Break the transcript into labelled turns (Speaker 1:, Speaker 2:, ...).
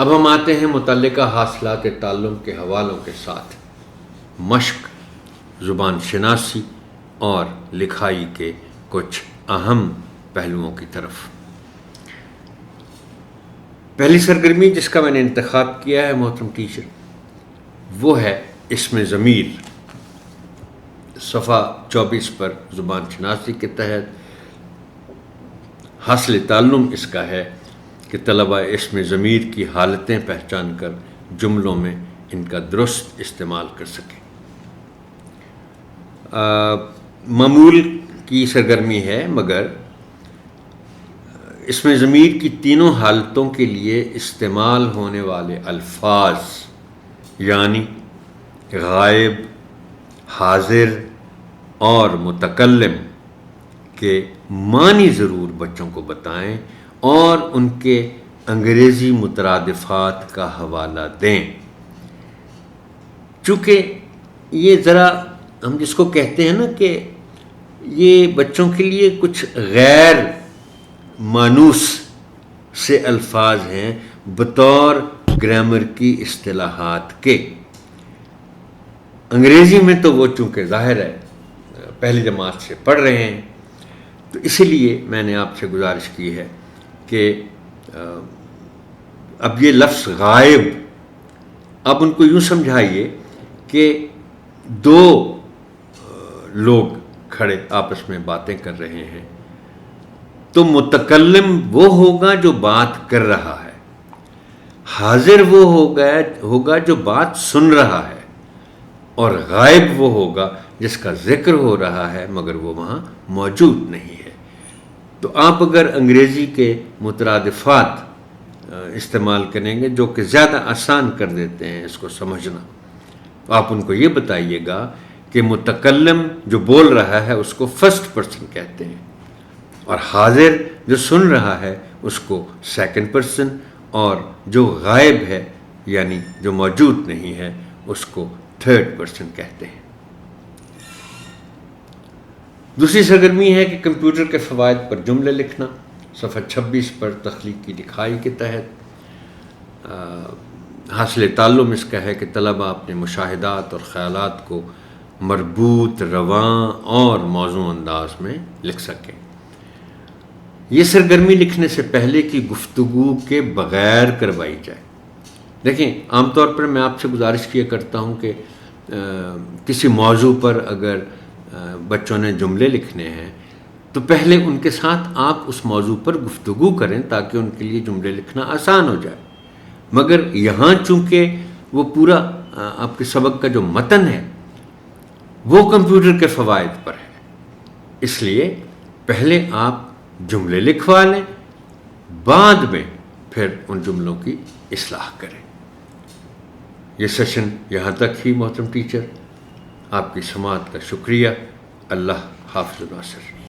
Speaker 1: اب ہم آتے ہیں متعلقہ حاصلات تعلم کے حوالوں کے ساتھ مشق، زبان شناسی اور لکھائی کے کچھ اہم پہلوؤں کی طرف۔ پہلی سرگرمی جس کا میں نے انتخاب کیا ہے محترم ٹیچر، وہ ہے اسم ضمیر۔ صفحہ 24 پر زبان شناسی کے تحت حاصل تعلم اس کا ہے کہ طلبہ اسم ضمیر کی حالتیں پہچان کر جملوں میں ان کا درست استعمال کر سکیں۔ معمول کی سرگرمی ہے، مگر اسم ضمیر کی تینوں حالتوں کے لیے استعمال ہونے والے الفاظ یعنی غائب، حاضر اور متکلم کے معنی ضرور بچوں کو بتائیں اور ان کے انگریزی مترادفات کا حوالہ دیں۔ چونکہ یہ ذرا ہم جس کو کہتے ہیں نا کہ یہ بچوں کے لیے کچھ غیر مانوس سے الفاظ ہیں بطور گرامر کی اصطلاحات کے۔ انگریزی میں تو وہ چونکہ ظاہر ہے پہلی جماعت سے پڑھ رہے ہیں، تو اسی لیے میں نے آپ سے گزارش کی ہے کہ اب یہ لفظ غائب، اب ان کو یوں سمجھائیے کہ دو لوگ کھڑے آپس میں باتیں کر رہے ہیں، تو متکلم وہ ہوگا جو بات کر رہا ہے، حاضر وہ ہوگا جو بات سن رہا ہے، اور غائب وہ ہوگا جس کا ذکر ہو رہا ہے مگر وہ وہاں موجود نہیں ہے۔ تو آپ اگر انگریزی کے مترادفات استعمال کریں گے جو کہ زیادہ آسان کر دیتے ہیں اس کو سمجھنا، تو آپ ان کو یہ بتائیے گا کہ متکلم جو بول رہا ہے اس کو فرسٹ پرسن کہتے ہیں، اور حاضر جو سن رہا ہے اس کو سیکنڈ پرسن، اور جو غائب ہے یعنی جو موجود نہیں ہے اس کو تھرڈ پرسن کہتے ہیں۔ دوسری سرگرمی ہے کہ کمپیوٹر کے فوائد پر جملے لکھنا۔ صفحہ 26 پر تخلیقی لکھائی کے تحت حاصل تعلم اس کا ہے کہ طلبہ اپنے مشاہدات اور خیالات کو مربوط، رواں اور موزوں انداز میں لکھ سکیں۔ یہ سرگرمی لکھنے سے پہلے کی گفتگو کے بغیر کروائی جائے۔ دیکھیں، عام طور پر میں آپ سے گزارش کیا کرتا ہوں کہ کسی موضوع پر اگر بچوں نے جملے لکھنے ہیں تو پہلے ان کے ساتھ آپ اس موضوع پر گفتگو کریں تاکہ ان کے لیے جملے لکھنا آسان ہو جائے، مگر یہاں چونکہ وہ پورا آپ کے سبق کا جو متن ہے وہ کمپیوٹر کے فوائد پر ہے، اس لیے پہلے آپ جملے لکھوا لیں، بعد میں پھر ان جملوں کی اصلاح کریں۔ یہ سیشن یہاں تک ہی محترم ٹیچر، آپ کی سماعت کا شکریہ۔ اللہ حافظ ناصر۔